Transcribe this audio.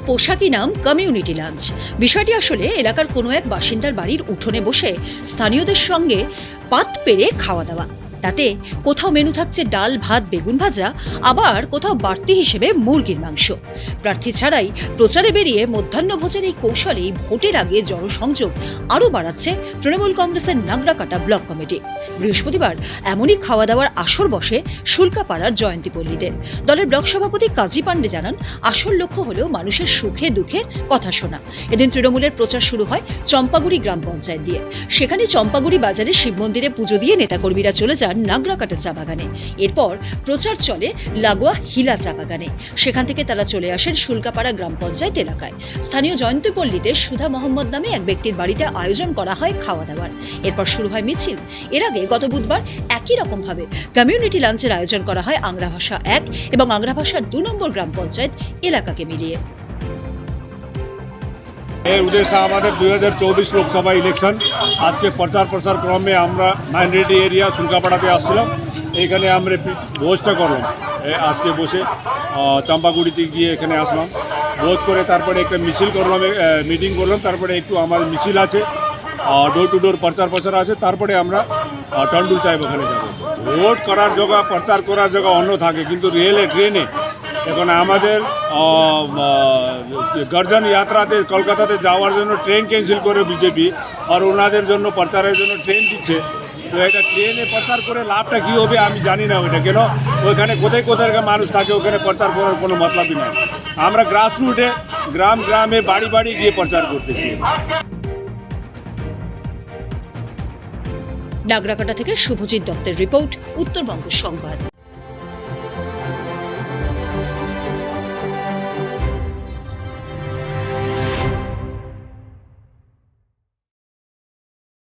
পোশাকি নাম community lunch. বিষয়টি আসলে এলাকার কোনো এক বাসিন্দার বাড়ির উঠোনে বসে স্থানীয়দের সঙ্গে পাত পেরে খাওয়া দাওয়া। তাতে কোথাও মেনু থাকছে ডাল ভাত বেগুন ভাজা, আবার কোথাও বাড়তি হিসেবে মুরগির মাংস। প্রার্থী ছাড়াই প্রচারে বেরিয়ে মধ্যাহ্নভোজের এই কৌশলেই ভোটের আগে জনসংযোগ আরও বাড়াচ্ছে তৃণমূল কংগ্রেসের নাগরাকাটা ব্লক কমিটি। বৃহস্পতিবার এমনই খাওয়া দাওয়ার আসর বসে শুল্কাপাড়ার জয়ন্তীপল্লীতে। দলের ব্লক সভাপতি কাজী পান্ডে জানান, আসল লক্ষ্য হলো মানুষের সুখে দুঃখের কথা শোনা। এদিন তৃণমূলের প্রচার শুরু হয় চম্পাগুড়ি গ্রাম পঞ্চায়েত দিয়ে। সেখানে চম্পাগুড়ি বাজারে শিব মন্দিরে পুজো দিয়ে নেতাকর্মীরা চলে যান নাগরাকাটা চা বাগানে। এরপর প্রচার চলে লাগোয়া হিলা চা বাগানে। সেখান থেকে তারা চলে আসেন শুল্কাপাড়া গ্রাম পঞ্চায়েত এলাকায়। স্থানীয় জয়ন্তপল্লীতে সুধা মোহাম্মদ নামে এক ব্যক্তির বাড়িতে আয়োজন করা হয় খাওয়া দাওয়ার। এরপর শুরু হয় মিছিল। এর আগে গত বুধবার একই রকম ভাবে কমিউনিটি লাঞ্চের আয়োজন করা হয় আংরাভাষা 1 এবং আংরাভাষা 2 নম্বর গ্রাম পঞ্চায়েত এলাকাকে মিলিয়ে। এই উদ্দেশ্যে আমাদের 2024 লোকসভা ইলেকশন আজকে প্রচার প্রসার ক্রমে আমরা মাইনরিটি এরিয়া শুল্কাপাড়াতে আসছিলাম। এইখানে আমরা ভোজটা করলাম। আজকে বসে চম্পাগুড়িতে গিয়ে এখানে আসলাম, ভোজ করে তারপরে একটা মিছিল করলাম, মিটিং করলাম। তারপরে একটু আমার মিছিল আছে, ডোর টু ডোর প্রচার প্রসার আছে। তারপরে আমরা টন্ডুল সাহেব ওখানে যাব। ভোট করার জায়গা প্রচার করার জায়গা অন্য থাকে, কিন্তু রেলে ট্রেনে এখন আমাদের গর্জন যাত্রাতে কলকাতাতে যাওয়ার জন্য ট্রেন ক্যান্সেল করে বিজেপি, আর ওনাদের জন্য প্রচারের জন্য ট্রেন দিচ্ছে। তো এটা ট্রেনে প্রচার করে লাভটা কী হবে আমি জানি না। ওইটা কেন ওইখানে কোথায় কোথায় মানুষ থাকে, ওখানে প্রচার করার কোনো মতলবই নাই। আমরা গ্রাসরুটে গ্রামে বাড়ি বাড়ি গিয়ে প্রচার করতেছি। নাগরাকাটা থেকে শুভজিৎ দত্তের রিপোর্ট, উত্তরবঙ্গ সংবাদ।